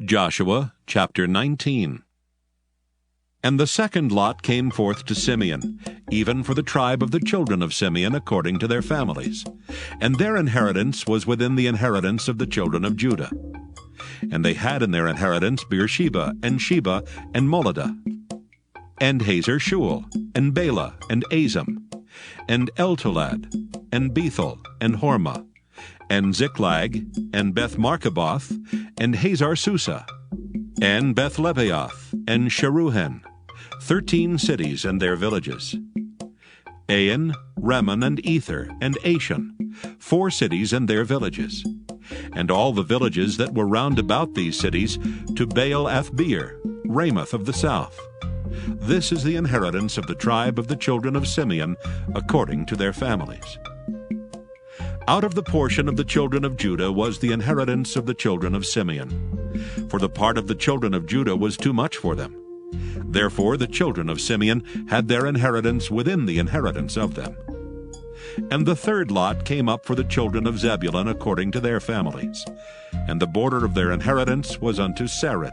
Joshua chapter 19. And the second lot came forth to Simeon, even for the tribe of the children of Simeon according to their families. And their inheritance was within the inheritance of the children of Judah. And they had in their inheritance Beersheba, and Sheba, and Moladah, and Hazer Shual, and Bela, and Azam, and Eltolad, and Bethel, and Hormah, and Ziklag, and Beth-Marcaboth, and Hazar Susa, and Beth-Lebaoth, and Sheruhen, 13 cities and their villages. Ain, Rimmon, and Ether, and Ashan, 4 cities and their villages. And all the villages that were round about these cities, to Baal-Athbeer, Ramoth of the south. This is the inheritance of the tribe of the children of Simeon, according to their families. Out of the portion of the children of Judah was the inheritance of the children of Simeon. For the part of the children of Judah was too much for them. Therefore the children of Simeon had their inheritance within the inheritance of them. And the third lot came up for the children of Zebulun according to their families. And the border of their inheritance was unto Sarid.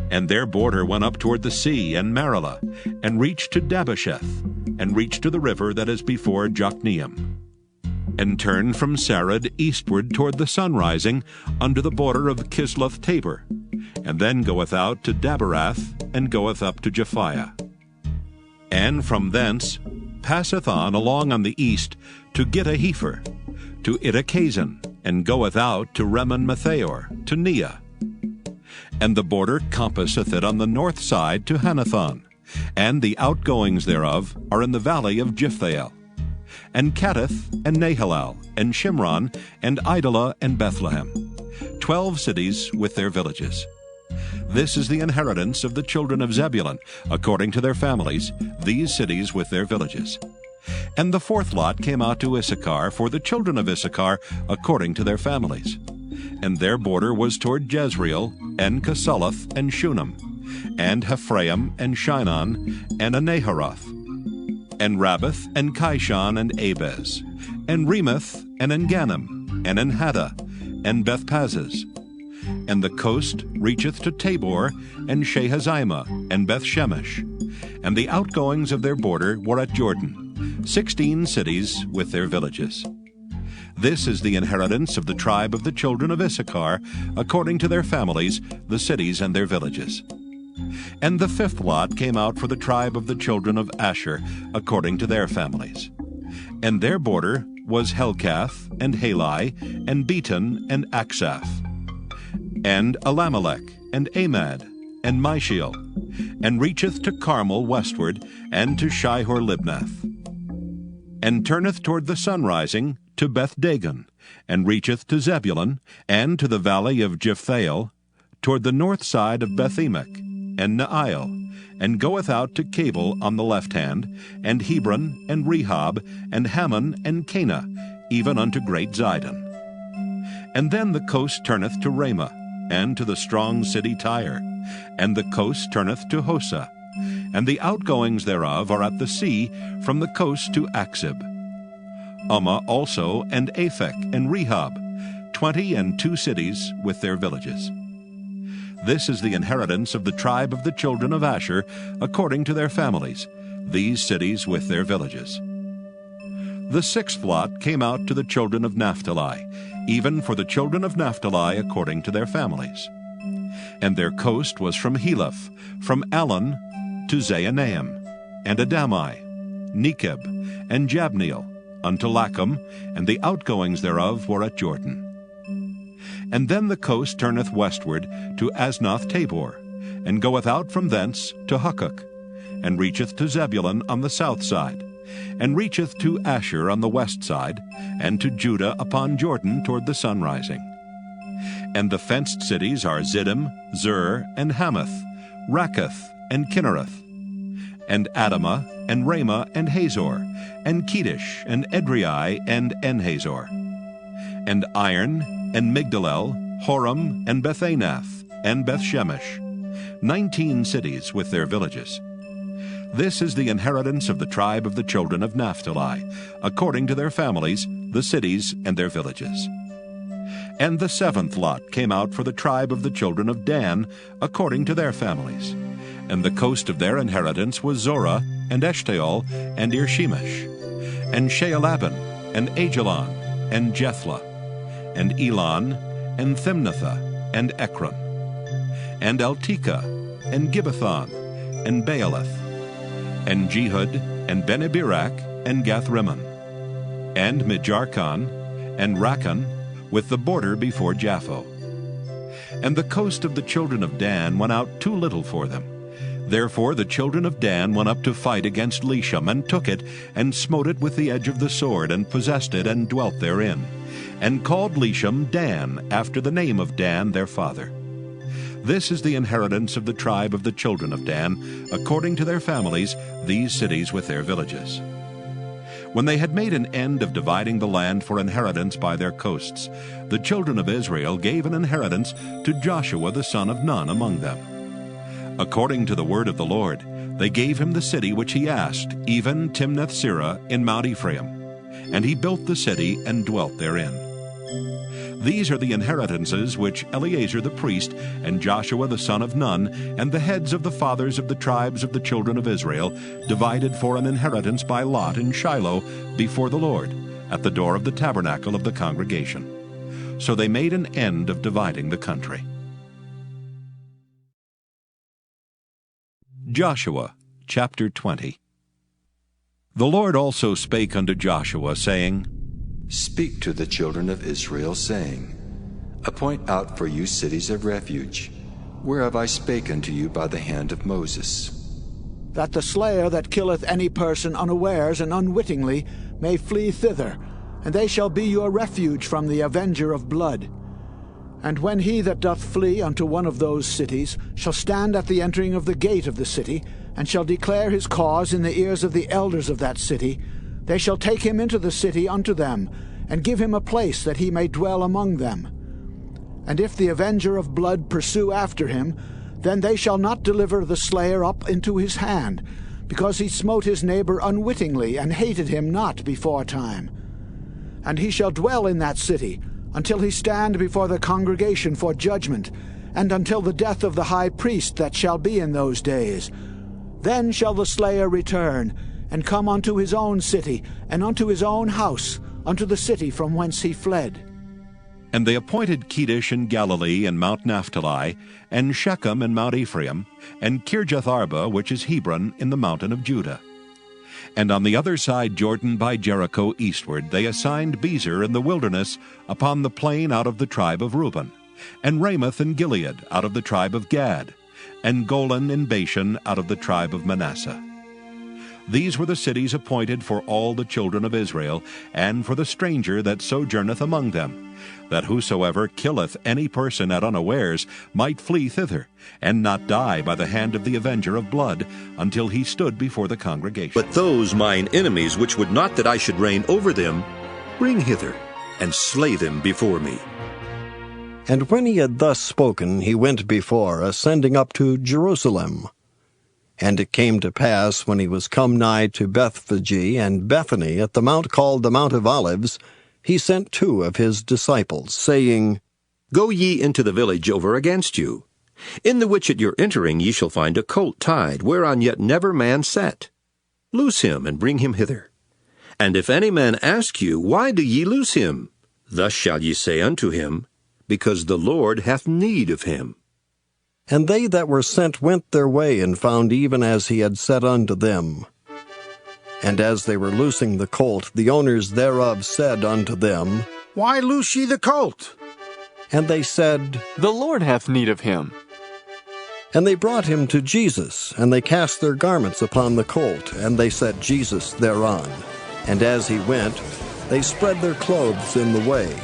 And their border went up toward the sea and Marilah, and reached to Dabbesheth, and reached to the river that is before Jokneam, and turned from Sarid eastward toward the sunrising unto the border of Kisloth-Tabor, and then goeth out to Daberath, and goeth up to Japhiah. And from thence passeth on along on the east to Gittahepher, to Ittachazan, and goeth out to Rimmon-Methaor, to Neah. And the border compasseth it on the north side to Hanathon, and the outgoings thereof are in the valley of Jiphthahel, and Kattith, and Nahalal, and Shimron, and Idalah, and Bethlehem, 12 cities with their villages. This is the inheritance of the children of Zebulun, according to their families, these cities with their villages. And the fourth lot came out to Issachar for the children of Issachar, according to their families. And their border was toward Jezreel, and Casaloth, and Shunem, and Hephraim, and Shinon, and Anaharoth, and Rabbath, and Kishon, and Abez, and Remoth, and Engannim, and Enhaddah, and Bethpazzez. And the coast reacheth to Tabor, and Shahazimah, and Bethshemesh. And the outgoings of their border were at Jordan, 16 cities with their villages. This is the inheritance of the tribe of the children of Issachar, according to their families, the cities and their villages. And the fifth lot came out for the tribe of the children of Asher, according to their families. And their border was Helkath, and Halai, and Beton, and Aksaph, and Alamelech, and Amad, and Mishiel, and reacheth to Carmel westward, and to Shihor-Libnath, and turneth toward the sunrising to Beth-Dagon, and reacheth to Zebulun, and to the valley of Jiphthahel, toward the north side of Beth-Emek, and Neiel, and goeth out to Cabul on the left hand, and Hebron, and Rehob, and Hammon, and Cana, even unto great Zidon. And then the coast turneth to Ramah, and to the strong city Tyre, and the coast turneth to Hosa, and the outgoings thereof are at the sea from the coast to Aksib. Ummah also, and Aphek, and Rehob, 22 cities with their villages. This is the inheritance of the tribe of the children of Asher, according to their families, these cities with their villages. The sixth lot came out to the children of Naphtali, even for the children of Naphtali according to their families. And their coast was from Heleph, from Allon to Zaanaim, and Adami, Nekeb, and Jabneel, unto Lachum, and the outgoings thereof were at Jordan. And then the coast turneth westward to Aznoth-Tabor, and goeth out from thence to Hukkok, and reacheth to Zebulun on the south side, and reacheth to Asher on the west side, and to Judah upon Jordan toward the sunrising. And the fenced cities are Ziddim, Zur, and Hamath, Rakkath, and Kinnereth, and Adamah, and Ramah, and Hazor, and Kedesh, and Edrei, and En-Hazor, and Iron, and Migdalel, Horam, and Bethanath, and Bethshemesh, 19 cities with their villages. This is the inheritance of the tribe of the children of Naphtali, according to their families, the cities and their villages. And the seventh lot came out for the tribe of the children of Dan, according to their families. And the coast of their inheritance was Zorah, and Eshtaol, and Irshemesh, and Shaalabin, and Ajalon, and Jethlah, and Elon, and Thimnathah, and Ekron, and Eltekeh, and Gibbethon, and Baalath, and Jehud, and Bene-Berak, and Gath-Rimmon, and Mijarkon, and Rakkon, with the border before Japho. And the coast of the children of Dan went out too little for them. Therefore the children of Dan went up to fight against Leshem, and took it, and smote it with the edge of the sword, and possessed it, and dwelt therein, and called Leshem Dan, after the name of Dan their father. This is the inheritance of the tribe of the children of Dan, according to their families, these cities with their villages. When they had made an end of dividing the land for inheritance by their coasts, the children of Israel gave an inheritance to Joshua the son of Nun among them. According to the word of the Lord, they gave him the city which he asked, even Timnath-Serah in Mount Ephraim. And he built the city and dwelt therein. These are the inheritances which Eleazar the priest, and Joshua the son of Nun, and the heads of the fathers of the tribes of the children of Israel, divided for an inheritance by lot in Shiloh before the Lord, at the door of the tabernacle of the congregation. So they made an end of dividing the country. Joshua chapter 20. The Lord also spake unto Joshua, saying, Speak to the children of Israel, saying, Appoint out for you cities of refuge, whereof I spake unto you by the hand of Moses. That the slayer that killeth any person unawares and unwittingly may flee thither, and they shall be your refuge from the avenger of blood. And when he that doth flee unto one of those cities shall stand at the entering of the gate of the city, and shall declare his cause in the ears of the elders of that city, they shall take him into the city unto them, and give him a place that he may dwell among them. And if the avenger of blood pursue after him, then they shall not deliver the slayer up into his hand, because he smote his neighbor unwittingly, and hated him not before time. And he shall dwell in that city, until he stand before the congregation for judgment, and until the death of the high priest that shall be in those days. Then shall the slayer return, and come unto his own city, and unto his own house, unto the city from whence he fled. And they appointed Kedesh in Galilee and Mount Naphtali, and Shechem in Mount Ephraim, and Kirjath-Arba, which is Hebron, in the mountain of Judah. And on the other side Jordan by Jericho eastward they assigned Bezer in the wilderness upon the plain out of the tribe of Reuben, and Ramoth in Gilead out of the tribe of Gad, and Golan in Bashan out of the tribe of Manasseh. These were the cities appointed for all the children of Israel, and for the stranger that sojourneth among them, that whosoever killeth any person at unawares might flee thither, and not die by the hand of the avenger of blood, until he stood before the congregation. But those mine enemies which would not that I should reign over them, bring hither, and slay them before me. And when he had thus spoken, he went before, ascending up to Jerusalem. And it came to pass, when he was come nigh to Bethphage and Bethany at the mount called the Mount of Olives, he sent 2 of his disciples, saying, Go ye into the village over against you, in the which at your entering ye shall find a colt tied, whereon yet never man sat. Loose him, and bring him hither. And if any man ask you, Why do ye loose him? Thus shall ye say unto him, Because the Lord hath need of him. And they that were sent went their way, and found even as he had said unto them. And as they were loosing the colt, the owners thereof said unto them, Why loose ye the colt? And they said, The Lord hath need of him. And they brought him to Jesus, and they cast their garments upon the colt, and they set Jesus thereon. And as he went, they spread their clothes in the way.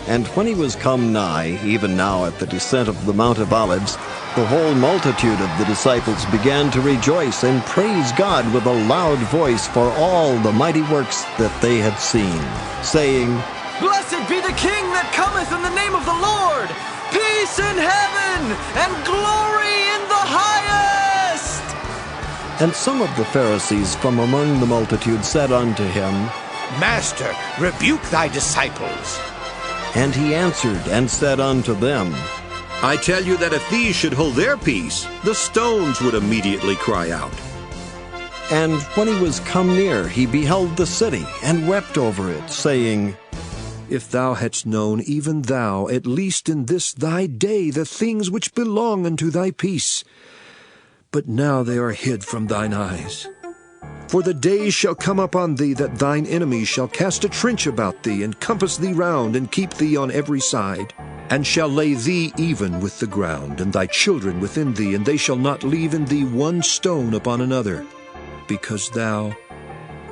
And when he was come nigh, even now at the descent of the Mount of Olives, the whole multitude of the disciples began to rejoice and praise God with a loud voice for all the mighty works that they had seen, saying, Blessed be the King that cometh in the name of the Lord! Peace in heaven, and glory in the highest! And some of the Pharisees from among the multitude said unto him, Master, rebuke thy disciples. And he answered and said unto them, I tell you that if these should hold their peace, the stones would immediately cry out. And when he was come near, he beheld the city, and wept over it, saying, If thou hadst known, even thou, at least in this thy day, the things which belong unto thy peace. But now they are hid from thine eyes. For the days shall come upon thee that thine enemies shall cast a trench about thee, and compass thee round, and keep thee on every side, and shall lay thee even with the ground, and thy children within thee, and they shall not leave in thee one stone upon another, because thou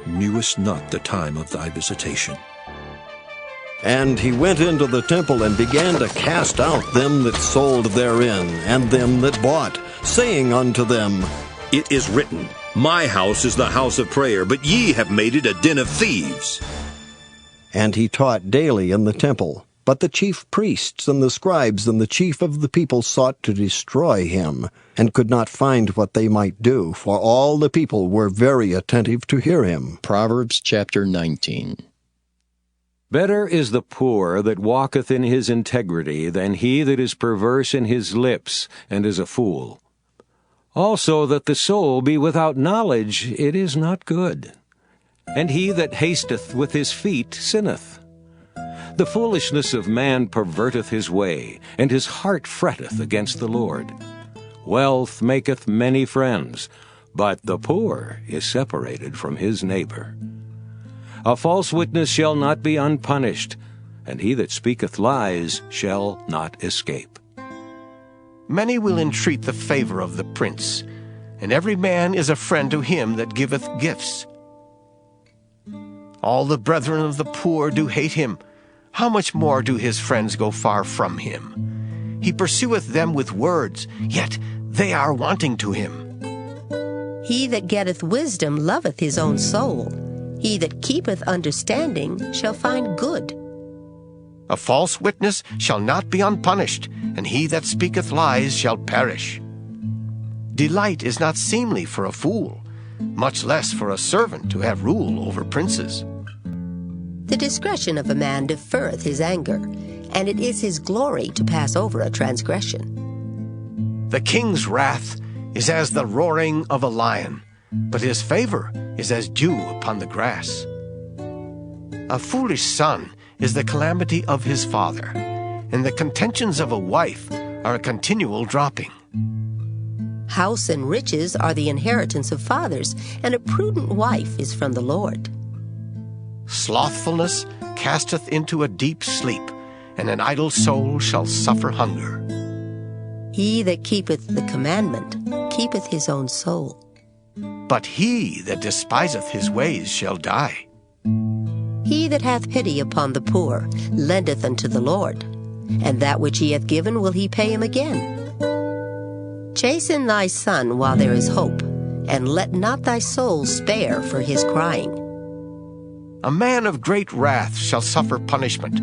knewest not the time of thy visitation. And he went into the temple, and began to cast out them that sold therein, and them that bought, saying unto them, It is written, My house is the house of prayer, but ye have made it a den of thieves. And he taught daily in the temple. But the chief priests and the scribes and the chief of the people sought to destroy him, and could not find what they might do, for all the people were very attentive to hear him. Proverbs chapter 19. Better is the poor that walketh in his integrity than he that is perverse in his lips and is a fool. Also that the soul be without knowledge, it is not good. And he that hasteth with his feet sinneth. The foolishness of man perverteth his way, and his heart fretteth against the Lord. Wealth maketh many friends, but the poor is separated from his neighbor. A false witness shall not be unpunished, and he that speaketh lies shall not escape. Many will entreat the favor of the prince, and every man is a friend to him that giveth gifts. All the brethren of the poor do hate him. How much more do his friends go far from him? He pursueth them with words, yet they are wanting to him. He that getteth wisdom loveth his own soul. He that keepeth understanding shall find good. A false witness shall not be unpunished, and he that speaketh lies shall perish. Delight is not seemly for a fool, much less for a servant to have rule over princes. The discretion of a man deferreth his anger, and it is his glory to pass over a transgression. The king's wrath is as the roaring of a lion, but his favor is as dew upon the grass. A foolish son is the calamity of his father, and the contentions of a wife are a continual dropping. House and riches are the inheritance of fathers, and a prudent wife is from the Lord. Slothfulness casteth into a deep sleep, and an idle soul shall suffer hunger. He that keepeth the commandment keepeth his own soul. But he that despiseth his ways shall die. He that hath pity upon the poor lendeth unto the Lord, and that which he hath given will he pay him again. Chasten thy son while there is hope, and let not thy soul spare for his crying. A man of great wrath shall suffer punishment,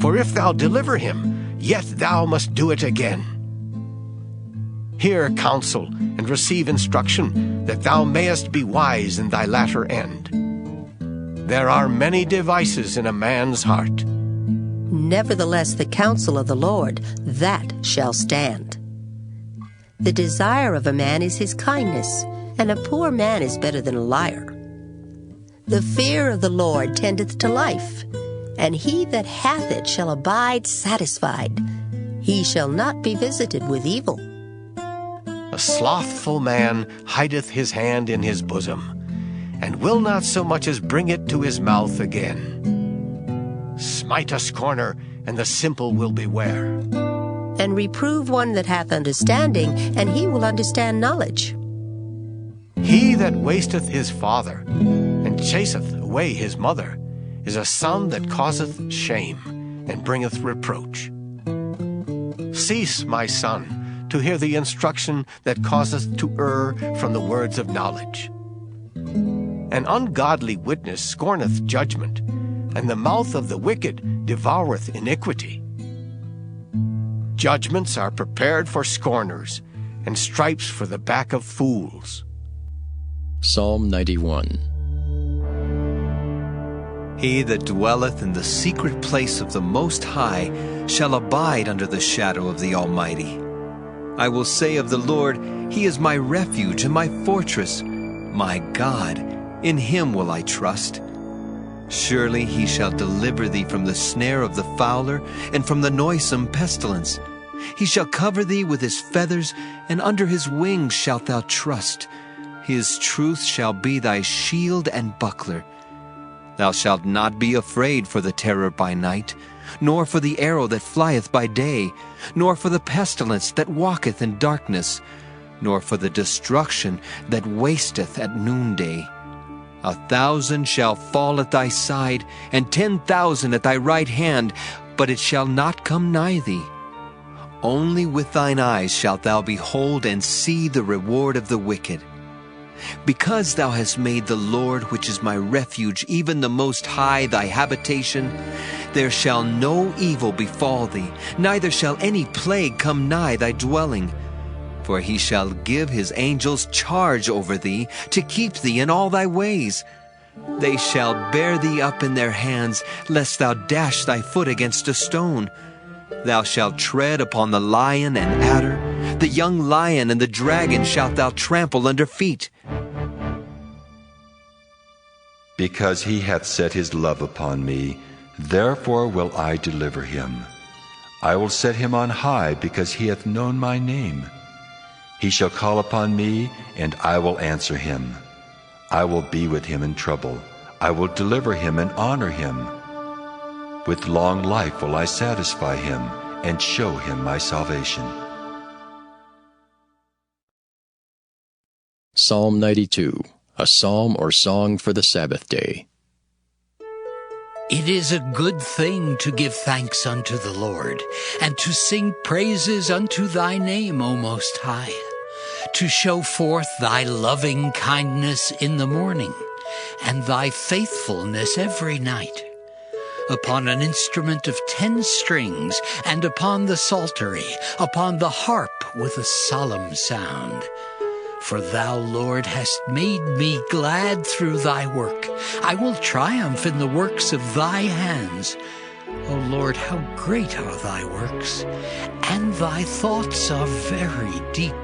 for if thou deliver him, yet thou must do it again. Hear counsel, and receive instruction, that thou mayest be wise in thy latter end. There are many devices in a man's heart. Nevertheless the counsel of the Lord, that shall stand. The desire of a man is his kindness, and a poor man is better than a liar. The fear of the Lord tendeth to life, and he that hath it shall abide satisfied. He shall not be visited with evil. A slothful man hideth his hand in his bosom, and will not so much as bring it to his mouth again. Smite a scorner, and the simple will beware. And reprove one that hath understanding, and he will understand knowledge. He that wasteth his father, and chaseth away his mother, is a son that causeth shame, and bringeth reproach. Cease, my son, to hear the instruction that causeth to err from the words of knowledge. An ungodly witness scorneth judgment, and the mouth of the wicked devoureth iniquity. Judgments are prepared for scorners, and stripes for the back of fools. Psalm 91. He that dwelleth in the secret place of the Most High shall abide under the shadow of the Almighty. I will say of the Lord, He is my refuge and my fortress. My God, in Him will I trust. Surely He shall deliver thee from the snare of the fowler and from the noisome pestilence. He shall cover thee with His feathers, and under His wings shalt thou trust. His truth shall be thy shield and buckler. Thou shalt not be afraid for the terror by night, nor for the arrow that flieth by day, nor for the pestilence that walketh in darkness, nor for the destruction that wasteth at noonday. 1,000 shall fall at thy side, and 10,000 at thy right hand, but it shall not come nigh thee. Only with thine eyes shalt thou behold and see the reward of the wicked. Because thou hast made the Lord, which is my refuge, even the Most High, thy habitation, there shall no evil befall thee, neither shall any plague come nigh thy dwelling. For He shall give His angels charge over thee, to keep thee in all thy ways. They shall bear thee up in their hands, lest thou dash thy foot against a stone. Thou shalt tread upon the lion and adder, the young lion and the dragon shalt thou trample under feet. Because He hath set His love upon me, therefore will I deliver him. I will set him on high, because he hath known my name. He shall call upon me, and I will answer him. I will be with him in trouble. I will deliver him and honor him. With long life will I satisfy him, and show him my salvation. Psalm 92, a psalm or song for the Sabbath day. It is a good thing to give thanks unto the Lord, and to sing praises unto thy name, O Most High, to show forth thy loving kindness in the morning, and thy faithfulness every night. Upon an instrument of 10 strings, and upon the psaltery, upon the harp with a solemn sound. For thou, Lord, hast made me glad through thy work. I will triumph in the works of thy hands. O Lord, how great are thy works, and thy thoughts are very deep.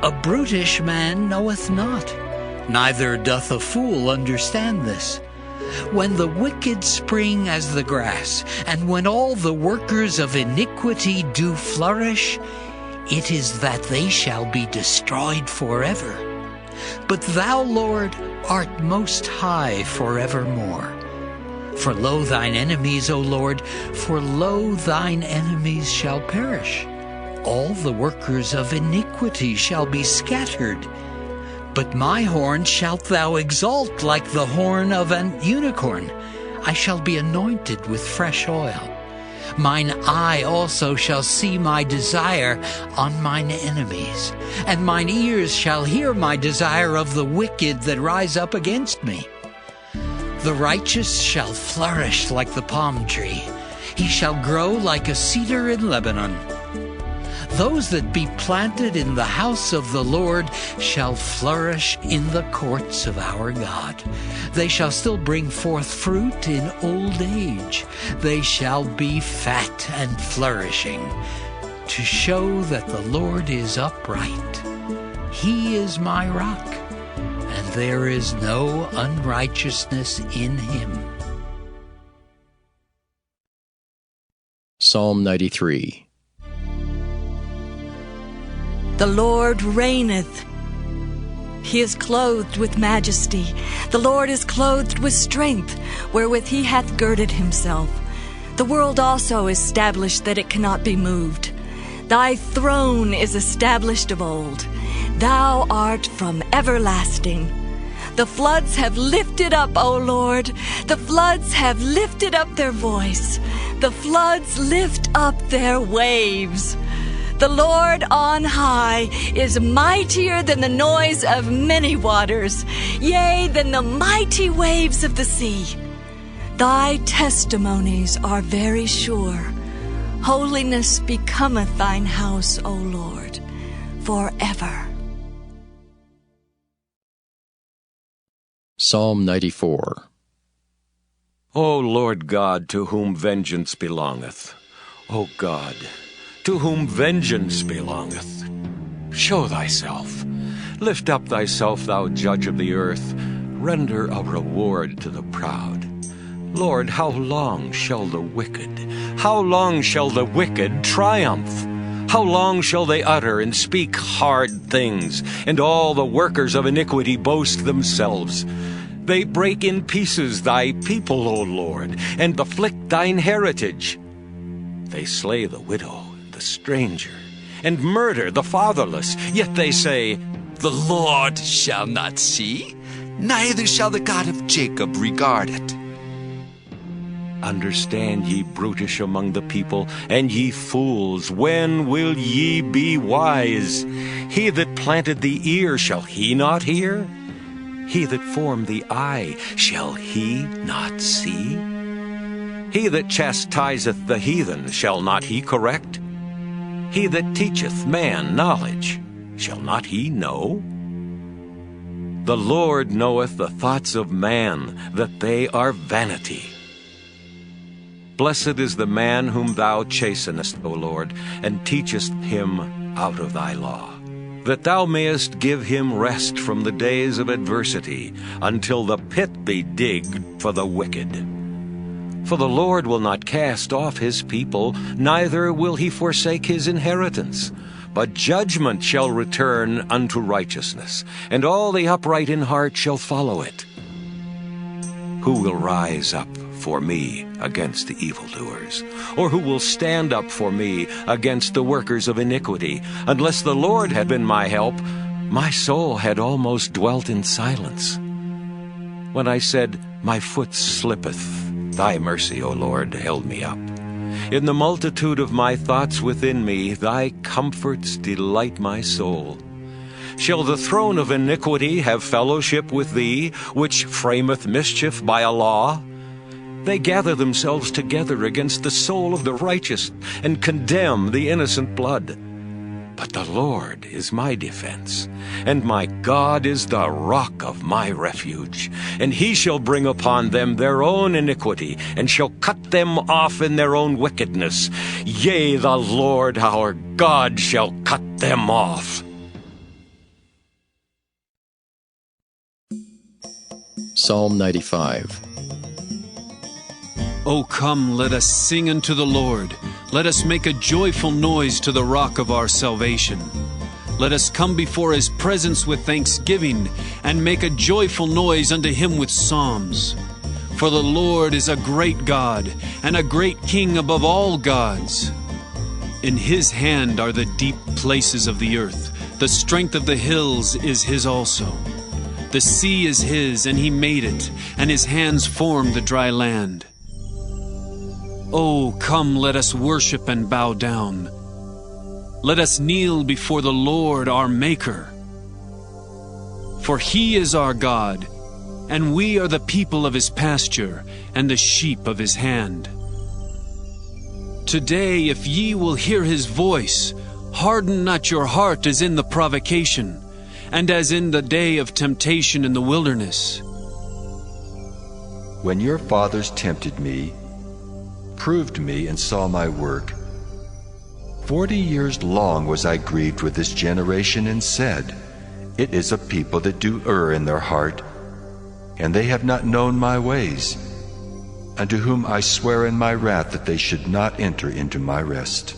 A brutish man knoweth not, neither doth a fool understand this. When the wicked spring as the grass, and when all the workers of iniquity do flourish, it is that they shall be destroyed forever. But thou, Lord, art most high forevermore. For lo, thine enemies, O Lord, for lo, thine enemies shall perish. All the workers of iniquity shall be scattered. But my horn shalt thou exalt like the horn of an unicorn. I shall be anointed with fresh oil. Mine eye also shall see my desire on mine enemies, and mine ears shall hear my desire of the wicked that rise up against me. The righteous shall flourish like the palm tree. He shall grow like a cedar in Lebanon. Those that be planted in the house of the Lord shall flourish in the courts of our God. They shall still bring forth fruit in old age. They shall be fat and flourishing, to show that the Lord is upright. He is my rock, and there is no unrighteousness in him. Psalm 93. The Lord reigneth. He is clothed with majesty. The Lord is clothed with strength, wherewith he hath girded himself. The world also is established that it cannot be moved. Thy throne is established of old. Thou art from everlasting. The floods have lifted up, O Lord. The floods have lifted up their voice. The floods lift up their waves. The Lord on high is mightier than the noise of many waters, yea, than the mighty waves of the sea. Thy testimonies are very sure. Holiness becometh thine house, O Lord, forever. Psalm 94. O Lord God, to whom vengeance belongeth, O God, to whom vengeance belongeth, show thyself. Lift up thyself, thou judge of the earth. Render a reward to the proud. Lord, how long shall the wicked triumph? How long shall they utter and speak hard things, and all the workers of iniquity boast themselves? They break in pieces thy people, O Lord, and afflict thine heritage. They slay the widow, the stranger, and murder the fatherless. Yet they say, The Lord shall not see, neither shall the God of Jacob regard it. Understand, ye brutish among the people, and ye fools, when will ye be wise? He that planted the ear, shall he not hear? He that formed the eye, shall he not see? He that chastiseth the heathen, shall not he correct? He that teacheth man knowledge, shall not he know? The Lord knoweth the thoughts of man, that they are vanity. Blessed is the man whom thou chastenest, O Lord, and teachest him out of thy law, that thou mayest give him rest from the days of adversity, until the pit be digged for the wicked. For the Lord will not cast off his people, neither will he forsake his inheritance. But judgment shall return unto righteousness, and all the upright in heart shall follow it. Who will rise up for me against the evildoers? Or who will stand up for me against the workers of iniquity? Unless the Lord had been my help, my soul had almost dwelt in silence. When I said, My foot slippeth, thy mercy, O Lord, held me up. In the multitude of my thoughts within me, thy comforts delight my soul. Shall the throne of iniquity have fellowship with thee, which frameth mischief by a law? They gather themselves together against the soul of the righteous, and condemn the innocent blood. But the Lord is my defense, and my God is the rock of my refuge. And he shall bring upon them their own iniquity, and shall cut them off in their own wickedness. Yea, the Lord our God shall cut them off. Psalm 95. O come, let us sing unto the Lord. Let us make a joyful noise to the rock of our salvation. Let us come before his presence with thanksgiving, and make a joyful noise unto him with psalms. For the Lord is a great God, and a great King above all gods. In his hand are the deep places of the earth. The strength of the hills is his also. The sea is his, and he made it, and his hands formed the dry land. Oh, come, let us worship and bow down. Let us kneel before the Lord our Maker. For he is our God, and we are the people of his pasture, and the sheep of his hand. Today, if ye will hear his voice, harden not your heart as in the provocation, and as in the day of temptation in the wilderness. When your fathers tempted me, proved me, and saw my work, 40 years long was I grieved with this generation, and said, It is a people that do err in their heart, and they have not known my ways, unto whom I swear in my wrath that they should not enter into my rest.